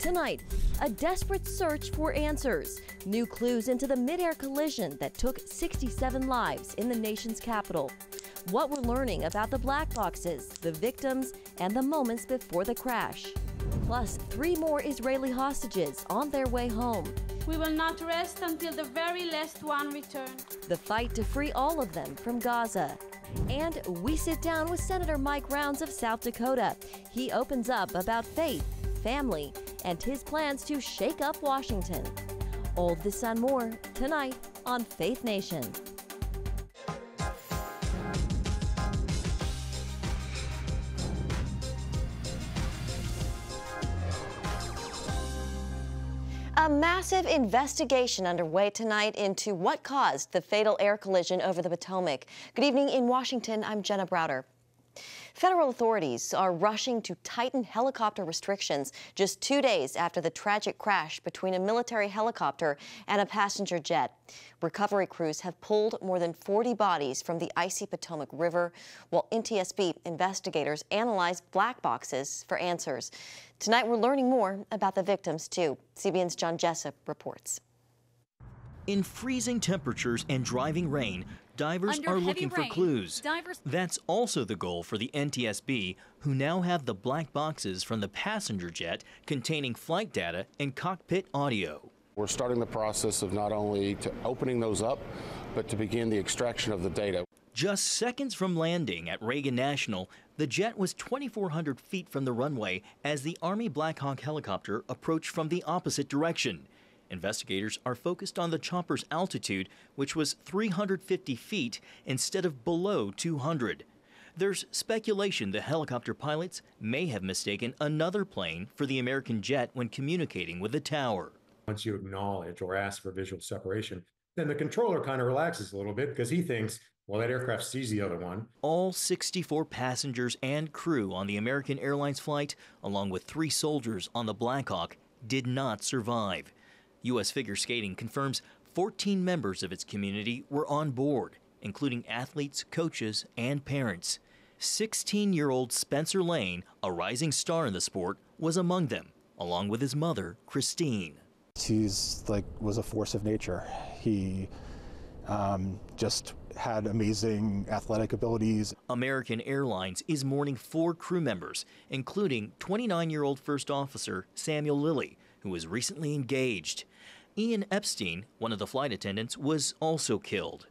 Tonight, a desperate search for answers. New clues into the mid-air collision that took 67 lives in the nation's capital. What we're learning about the black boxes, the victims, and the moments before the crash. Plus, 3 more Israeli hostages on their way home. We will not rest until the very last one returns. The fight to free all of them from Gaza. And we sit down with Senator Mike Rounds of South Dakota. He opens up about faith, family, and his plans to shake up Washington. All of this and more tonight on Faith Nation. A massive investigation underway tonight into what caused the fatal air collision over the Potomac. Good evening in Washington, I'm Jenna Browder. Federal authorities are rushing to tighten helicopter restrictions just 2 days after the tragic crash between a military helicopter and a passenger jet. Recovery crews have pulled more than 40 bodies from the icy Potomac River, while NTSB investigators analyze black boxes for answers. Tonight, we're learning more about the victims, too. CBN's John Jessup reports. In freezing temperatures and driving rain, divers are looking for clues. That's also the goal for the NTSB, who now have the black boxes from the passenger jet containing flight data and cockpit audio. We're starting the process of not only opening those up, but to begin the extraction of the data. Just seconds from landing at Reagan National, the jet was 2,400 feet from the runway as the Army Blackhawk helicopter approached from the opposite direction. Investigators are focused on the chopper's altitude, which was 350 feet instead of below 200. There's speculation the helicopter pilots may have mistaken another plane for the American jet when communicating with the tower. Once you acknowledge or ask for visual separation, then the controller kind of relaxes a little bit because he thinks, well, that aircraft sees the other one. All 64 passengers and crew on the American Airlines flight, along with 3 soldiers on the Blackhawk, did not survive. U.S. Figure Skating confirms 14 members of its community were on board, including athletes, coaches, and parents. 16-year-old Spencer Lane, a rising star in the sport, was among them, along with his mother, Christine. Was a force of nature. He just had amazing athletic abilities. American Airlines is mourning 4 crew members, including 29-year-old First Officer Samuel Lilly, who was recently engaged. Ian Epstein, one of the flight attendants, was also killed.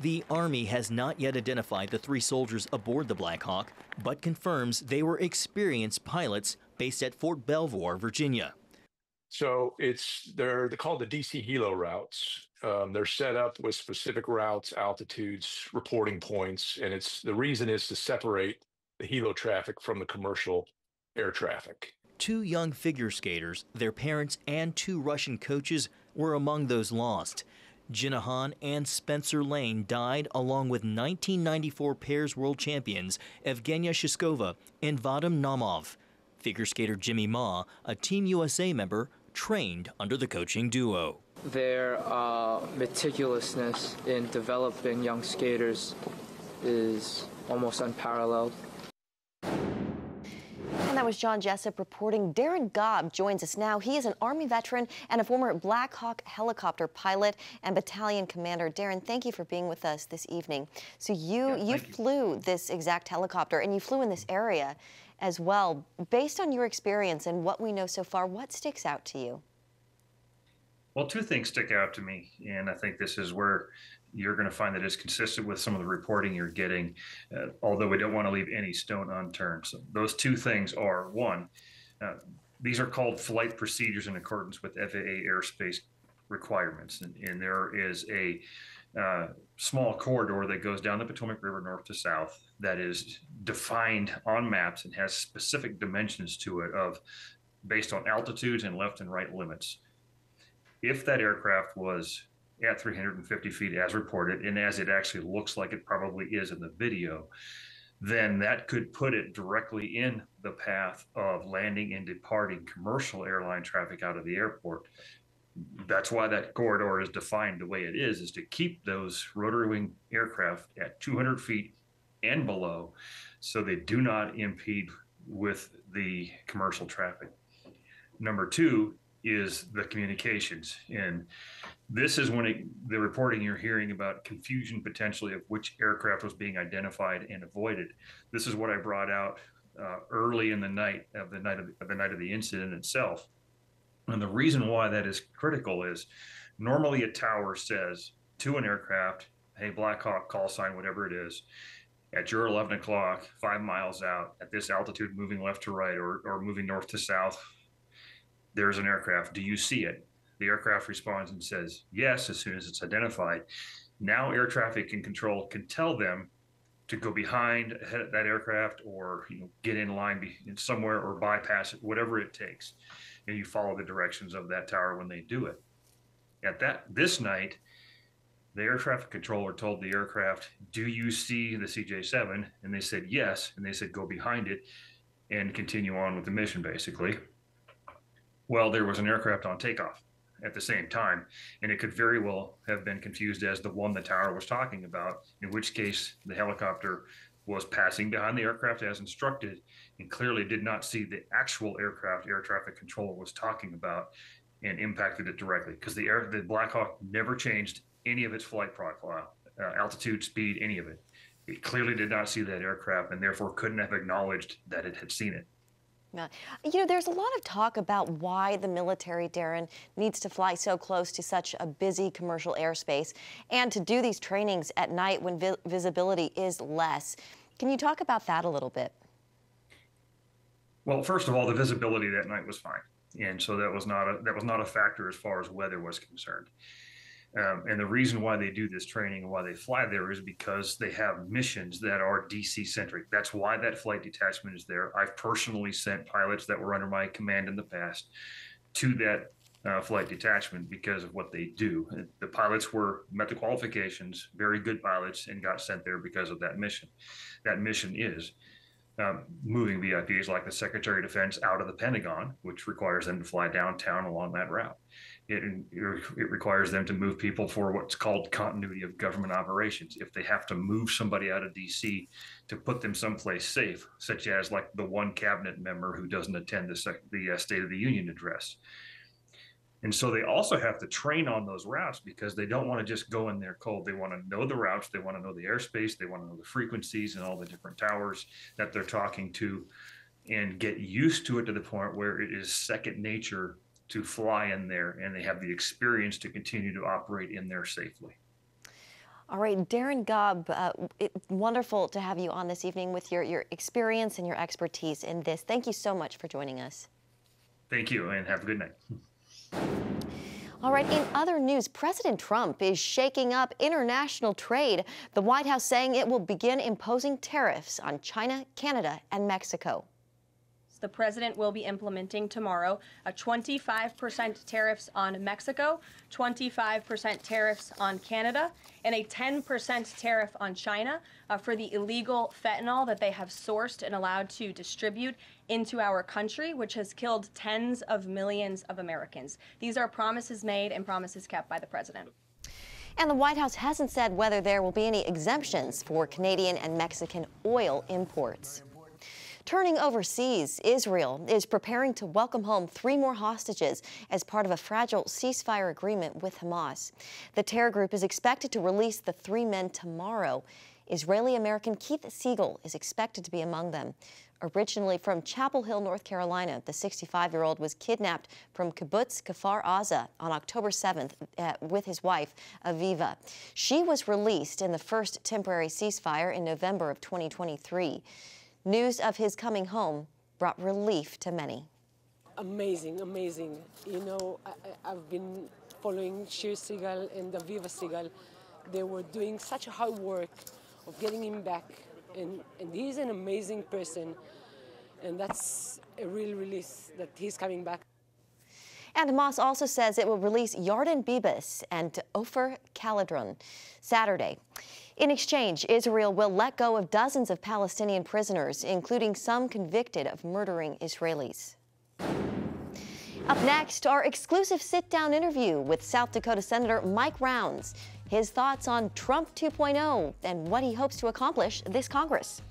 The Army has not yet identified the 3 soldiers aboard the Blackhawk, but confirms they were experienced pilots based at Fort Belvoir, Virginia. So they're called the DC Helo routes. They're set up with specific routes, altitudes, reporting points, and the reason is to separate the helo traffic from the commercial air traffic. 2 young figure skaters, their parents, and 2 Russian coaches were among those lost. Jinahan and Spencer Lane died along with 1994 pairs world champions Evgenia Shishkova and Vadim Naumov. Figure skater Jimmy Ma, a Team USA member, trained under the coaching duo. Their meticulousness in developing young skaters is almost unparalleled. And that was John Jessup reporting. Darren Gobb joins us now. He is an Army veteran and a former Black Hawk helicopter pilot and battalion commander. Darren, thank you for being with us this evening. So you flew this exact helicopter, and you flew in this area as well. Based on your experience and what we know so far, what sticks out to you? Well, 2 things stick out to me, and I think this is where you're going to find that it's consistent with some of the reporting you're getting, although we don't want to leave any stone unturned. So those 2 things are, 1, these are called flight procedures in accordance with FAA airspace requirements. And there is a small corridor that goes down the Potomac River north to south that is defined on maps and has specific dimensions to it based on altitudes and left and right limits. If that aircraft was at 350 feet as reported, and as it actually looks like it probably is in the video, then that could put it directly in the path of landing and departing commercial airline traffic out of the airport. That's why that corridor is defined the way it is to keep those rotary wing aircraft at 200 feet and below, so they do not impede with the commercial traffic. Number two is the communications. And this is when the reporting you're hearing about confusion potentially of which aircraft was being identified and avoided. This is what I brought out early in the night of the incident itself. And the reason why that is critical is normally a tower says to an aircraft, hey, Blackhawk, call sign, whatever it is, at your 11 o'clock, 5 miles out, at this altitude, moving left to right or moving north to south, there's an aircraft. Do you see it? The aircraft responds and says yes as soon as it's identified. Now air traffic control can tell them to go behind that aircraft or get in line somewhere or bypass it, whatever it takes. And you follow the directions of that tower when they do it. This night, the air traffic controller told the aircraft, do you see the CJ7? And they said yes. And they said, go behind it and continue on with the mission, basically. Well, there was an aircraft on takeoff at the same time, and it could very well have been confused as the one the tower was talking about, in which case the helicopter was passing behind the aircraft as instructed and clearly did not see the actual aircraft air traffic controller was talking about and impacted it directly, because the Blackhawk never changed any of its flight profile, altitude, speed, any of it. It clearly did not see that aircraft and therefore couldn't have acknowledged that it had seen it. There's a lot of talk about why the military, Darren, needs to fly so close to such a busy commercial airspace and to do these trainings at night when visibility is less. Can you talk about that a little bit? Well, first of all, the visibility that night was fine, and so that was not a factor as far as weather was concerned. And the reason why they do this training and why they fly there is because they have missions that are DC centric. That's why that flight detachment is there. I've personally sent pilots that were under my command in the past to that flight detachment because of what they do. The pilots met the qualifications, very good pilots, and got sent there because of that mission. That mission is moving VIPs like the Secretary of Defense out of the Pentagon, which requires them to fly downtown along that route. It requires them to move people for what's called continuity of government operations. If they have to move somebody out of DC to put them someplace safe, such as like the one cabinet member who doesn't attend the State of the Union address. And so they also have to train on those routes because they don't want to just go in there cold. They want to know the routes. They want to know the airspace. They want to know the frequencies and all the different towers that they're talking to and get used to it to the point where it is second nature to fly in there, and they have the experience to continue to operate in there safely. All right, Darren Gubb, it's wonderful to have you on this evening with your experience and your expertise in this. Thank you so much for joining us. Thank you, and have a good night. All right, in other news, President Trump is shaking up international trade. The White House saying it will begin imposing tariffs on China, Canada, and Mexico. The president will be implementing tomorrow a 25% tariffs on Mexico, 25% tariffs on Canada, and a 10% tariff on China for the illegal fentanyl that they have sourced and allowed to distribute into our country, which has killed tens of millions of Americans. These are promises made and promises kept by the president. And the White House hasn't said whether there will be any exemptions for Canadian and Mexican oil imports. Turning overseas, Israel is preparing to welcome home 3 more hostages as part of a fragile ceasefire agreement with Hamas. The terror group is expected to release the 3 men tomorrow. Israeli-American Keith Siegel is expected to be among them. Originally from Chapel Hill, North Carolina, the 65-year-old was kidnapped from Kibbutz Kfar Aza on October 7th with his wife, Aviva. She was released in the first temporary ceasefire in November of 2023. News of his coming home brought relief to many. Amazing, amazing. You know, I've been following Shir Sigal and Aviva Sigal. They were doing such a hard work of getting him back. And he's an amazing person. And that's a real release that he's coming back. And Hamas also says it will release Yarden Bibas and Ofer Caladron Saturday. In exchange, Israel will let go of dozens of Palestinian prisoners, including some convicted of murdering Israelis. Up next, our exclusive sit-down interview with South Dakota Senator Mike Rounds. His thoughts on Trump 2.0 and what he hopes to accomplish this Congress.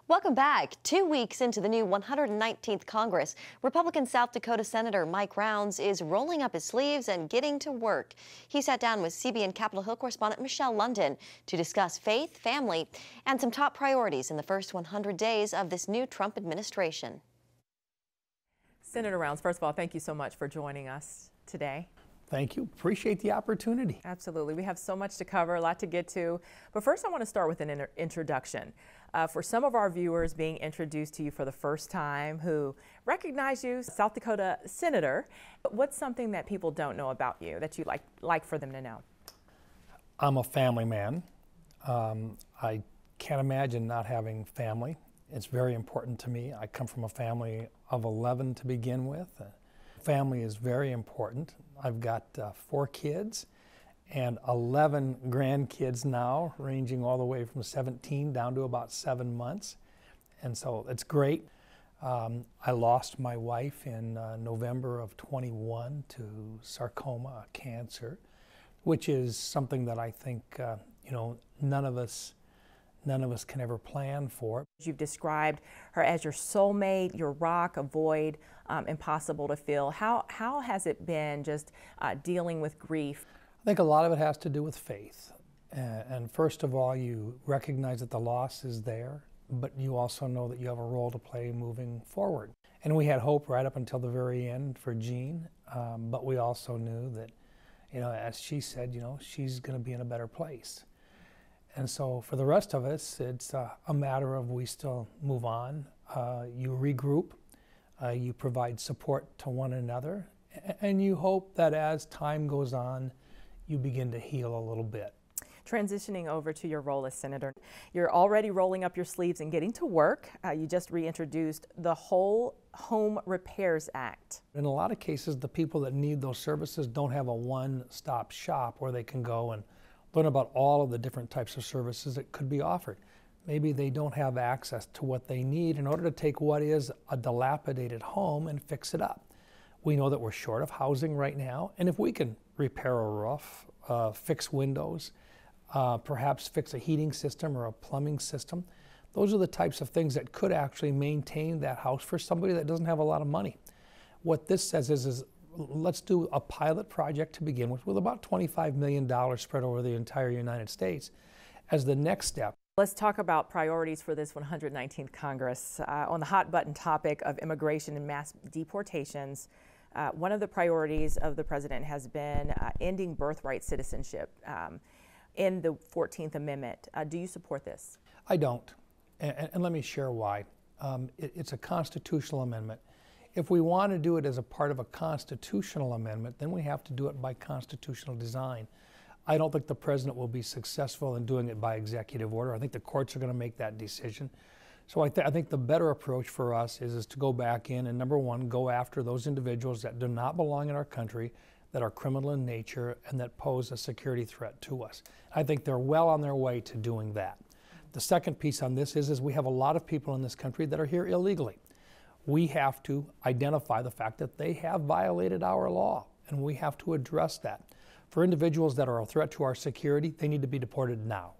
Welcome back. 2 weeks into the new 119th Congress, Republican South Dakota Senator Mike Rounds is rolling up his sleeves and getting to work. He sat down with CBN Capitol Hill correspondent Michelle London to discuss faith, family, and some top priorities in the first 100 days of this new Trump administration. Senator Rounds, first of all, thank you so much for joining us today. Thank you. Appreciate the opportunity. Absolutely. We have so much to cover, a lot to get to. But first, I want to start with an introduction. For some of our viewers being introduced to you for the first time who recognize you, South Dakota Senator, what's something that people don't know about you that you'd like for them to know? I'm a family man. I can't imagine not having family. It's very important to me. I come from a family of 11 to begin with. Family is very important. I've got 4 kids and 11 grandkids now, ranging all the way from 17 down to about 7 months. And so it's great. I lost my wife in November of 21 to sarcoma, cancer, which is something that I think none of us can ever plan for. You've described her as your soulmate, your rock, a void, impossible to fill. How has it been just dealing with grief? I think a lot of it has to do with faith. And first of all, you recognize that the loss is there, but you also know that you have a role to play moving forward. And we had hope right up until the very end for Jean, but we also knew that, as she said, she's going to be in a better place. And so for the rest of us, it's a matter of we still move on. You regroup, you provide support to one another, and you hope that as time goes on, you begin to heal a little bit. Transitioning over to your role as senator, you're already rolling up your sleeves and getting to work. You just reintroduced the Whole Home Repairs Act. In a lot of cases, the people that need those services don't have a one-stop shop where they can go and learn about all of the different types of services that could be offered. Maybe they don't have access to what they need in order to take what is a dilapidated home and fix it up. We know that we're short of housing right now, and if we can repair a roof, fix windows, perhaps fix a heating system or a plumbing system, those are the types of things that could actually maintain that house for somebody that doesn't have a lot of money. What this says is let's do a pilot project to begin with about $25 million spread over the entire United States as the next step. Let's talk about priorities for this 119th Congress. On the hot button topic of immigration and mass deportations, one of the priorities of the president has been ending birthright citizenship in the 14th Amendment. Do you support this? I don't, and let me share why. It's a constitutional amendment. If we want to do it as a part of a constitutional amendment, then we have to do it by constitutional design. I don't think the president will be successful in doing it by executive order. I think the courts are going to make that decision. So I think the better approach for us is to go back in and, number one, go after those individuals that do not belong in our country, that are criminal in nature, and that pose a security threat to us. I think they're well on their way to doing that. The second piece on this is we have a lot of people in this country that are here illegally. We have to identify the fact that they have violated our law, and we have to address that. For individuals that are a threat to our security, they need to be deported now,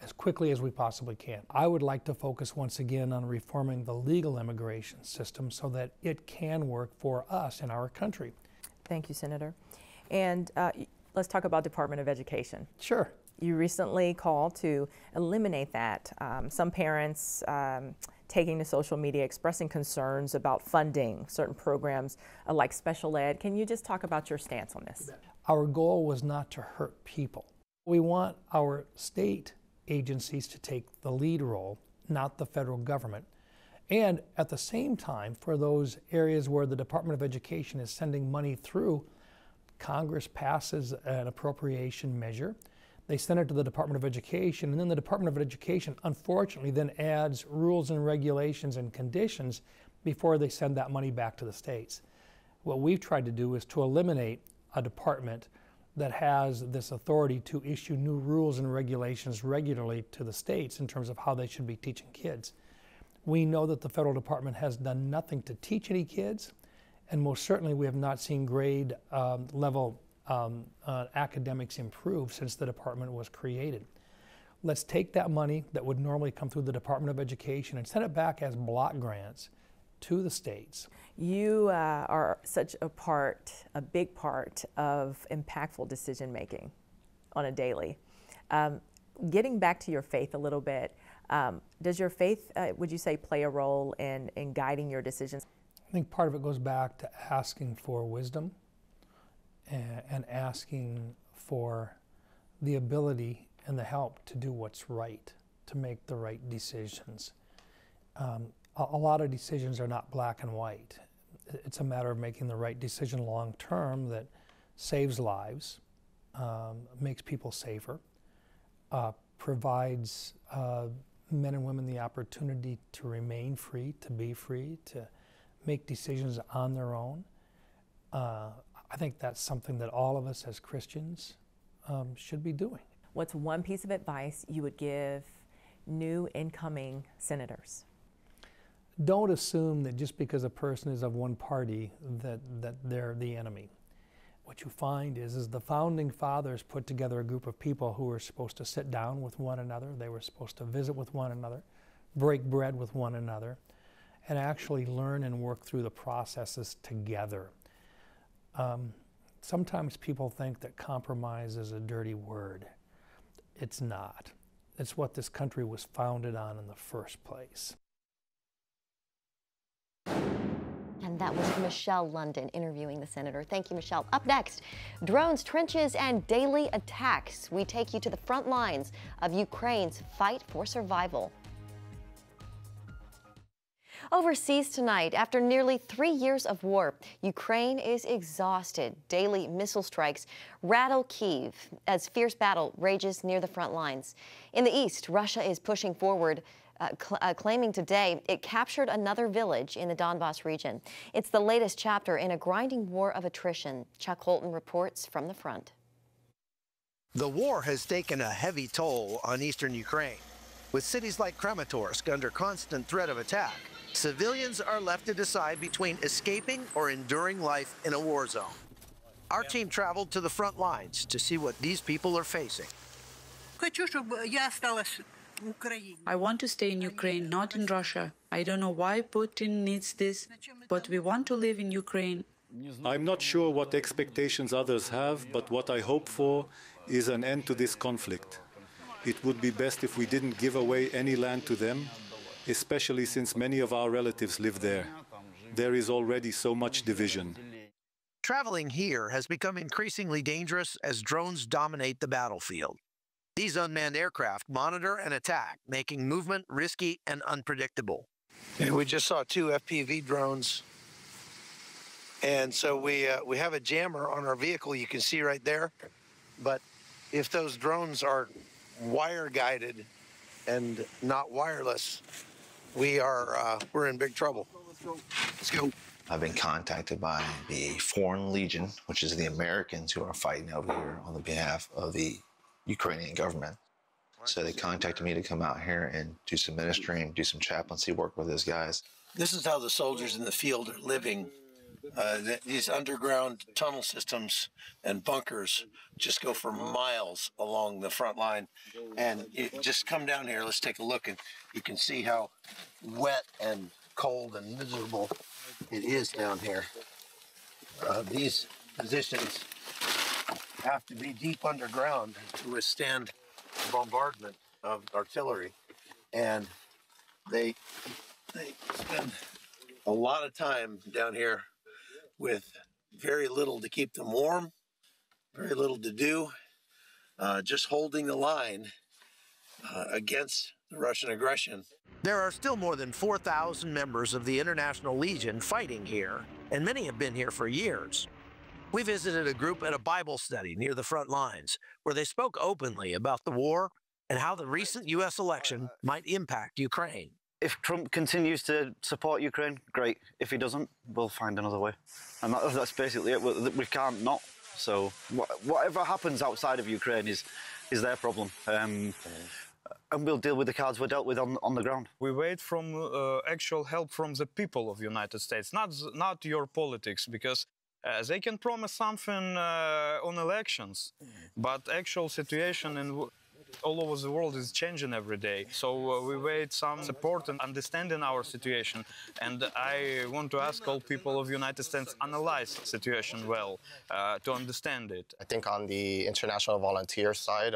as quickly as we possibly can. I would like to focus once again on reforming the legal immigration system so that it can work for us in our country. Thank you, Senator. And let's talk about Department of Education. Sure. You recently called to eliminate that. Some parents taking to social media expressing concerns about funding certain programs like special ed. Can you just talk about your stance on this? Our goal was not to hurt people. We want our state agencies to take the lead role, not the federal government. And at the same time, for those areas where the Department of Education is sending money through, Congress passes an appropriation measure. They send it to the Department of Education, and then the Department of Education, unfortunately, then adds rules and regulations and conditions before they send that money back to the states. What we've tried to do is to eliminate a department that has this authority to issue new rules and regulations regularly to the states in terms of how they should be teaching kids. We know that the federal department has done nothing to teach any kids, and most certainly we have not seen grade level academics improve since the department was created. Let's take that money that would normally come through the Department of Education and send it back as block grants to the states. You are such a big part of impactful decision making on a daily. Getting back to your faith a little bit, does your faith, would you say, play a role in guiding your decisions? I think part of it goes back to asking for wisdom and asking for the ability and the help to do what's right, to make the right decisions. A lot of decisions are not black and white. It's a matter of making the right decision long term that saves lives, makes people safer, provides men and women the opportunity to remain free, to be free, to make decisions on their own. I think that's something that all of us as Christians should be doing. What's one piece of advice you would give new incoming senators? Don't assume that just because a person is of one party that they're the enemy. What you find is the founding fathers put together a group of people who were supposed to sit down with one another, they were supposed to visit with one another, break bread with one another, and actually learn and work through the processes together. Sometimes people think that compromise is a dirty word. It's not. It's what this country was founded on in the first place. And that was Michelle London interviewing the senator. Thank you, Michelle. Up next, drones, trenches, and daily attacks. We take you to the front lines of Ukraine's fight for survival. Overseas tonight, after nearly 3 years of war, Ukraine is exhausted. Daily missile strikes rattle Kyiv as fierce battle rages near the front lines. In the east, Russia is pushing forward, claiming today it captured another village in the Donbas region. It's the latest chapter in a grinding war of attrition. Chuck Holton reports from the front. The war has taken a heavy toll on eastern Ukraine. With cities like Kramatorsk under constant threat of attack, civilians are left to decide between escaping or enduring life in a war zone. Our team traveled to the front lines to see what these people are facing. I want to stay in Ukraine, not in Russia. I don't know why Putin needs this, but we want to live in Ukraine. I'm not sure what expectations others have, but what I hope for is an end to this conflict. It would be best if we didn't give away any land to them, especially since many of our relatives live there. There is already so much division. Traveling here has become increasingly dangerous as drones dominate the battlefield. These unmanned aircraft monitor and attack, making movement risky and unpredictable. And we just saw 2 FPV drones. And so we have a jammer on our vehicle, you can see right there. But if those drones are wire guided and not wireless, we're in big trouble. Let's go. I've been contacted by the Foreign Legion, which is the Americans who are fighting over here on the behalf of the Ukrainian government. So they contacted me to come out here and do some ministering, do some chaplaincy work with those guys. This is how the soldiers in the field are living. These underground tunnel systems and bunkers just go for miles along the front line. And just come down here, let's take a look, and you can see how wet and cold and miserable it is down here. These positions have to be deep underground to withstand bombardment of artillery. And they spend a lot of time down here with very little to keep them warm, very little to do, just holding the line against the Russian aggression. There are still more than 4,000 members of the International Legion fighting here, and many have been here for years. We visited a group at a Bible study near the front lines, where they spoke openly about the war and how the recent U.S. election might impact Ukraine. If Trump continues to support Ukraine, great. If he doesn't, we'll find another way. And that's basically it. We can't not. So whatever happens outside of Ukraine is their problem. And we'll deal with the cards we're dealt with on the ground. We wait from actual help from the people of the United States, not your politics, because they can promise something on elections, but actual situation all over the world is changing every day. So we wait some support and understanding our situation. And I want to ask all people of United States analyze the situation well to understand it. I think on the international volunteer side,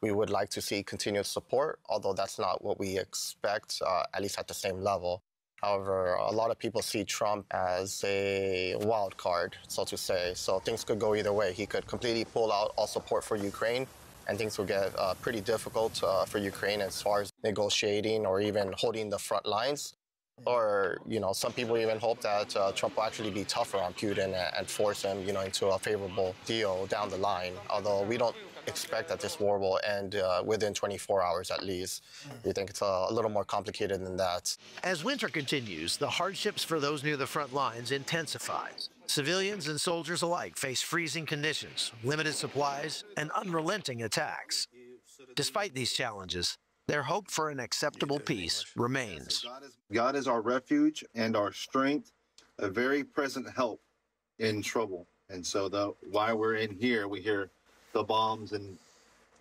we would like to see continued support, although that's not what we expect, at least at the same level. However, a lot of people see Trump as a wild card, so to say. So things could go either way. He could completely pull out all support for Ukraine, and things will get pretty difficult for Ukraine as far as negotiating or even holding the front lines. Or, some people even hope that Trump will actually be tougher on Putin and force him, into a favorable deal down the line. Although we don't expect that this war will end within 24 hours at least. We think it's a little more complicated than that. As winter continues, the hardships for those near the front lines intensify. Civilians and soldiers alike face freezing conditions, limited supplies, and unrelenting attacks. Despite these challenges, their hope for an acceptable peace remains. God is our refuge and our strength, a very present help in trouble. And so while we're in here, we hear the bombs and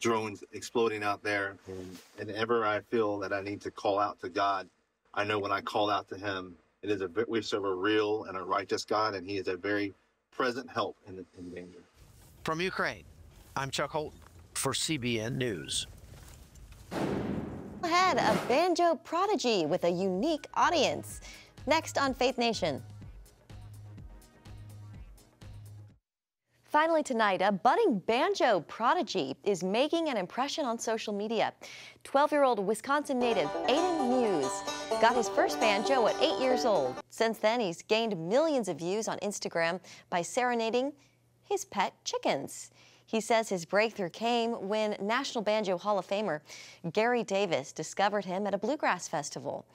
drones exploding out there. And whenever I feel that I need to call out to God, I know when I call out to him, we serve a real and a righteous God, and he is a very present help in danger. From Ukraine, I'm Chuck Holton for CBN News. Ahead, a banjo prodigy with a unique audience. Next on Faith Nation. Finally tonight, a budding banjo prodigy is making an impression on social media. 12-year-old Wisconsin native Aiden Muse got his first banjo at 8 years old. Since then, he's gained millions of views on Instagram by serenading his pet chickens. He says his breakthrough came when National Banjo Hall of Famer Gary Davis discovered him at a bluegrass festival.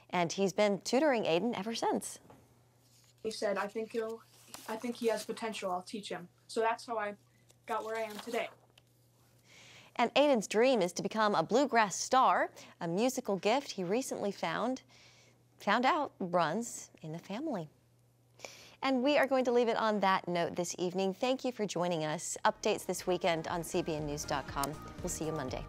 And he's been tutoring Aiden ever since. He said, I think he has potential, I'll teach him. So that's how I got where I am today. And Aiden's dream is to become a bluegrass star, a musical gift he recently found out runs in the family. And we are going to leave it on that note this evening. Thank you for joining us. Updates this weekend on CBNnews.com. We'll see you Monday.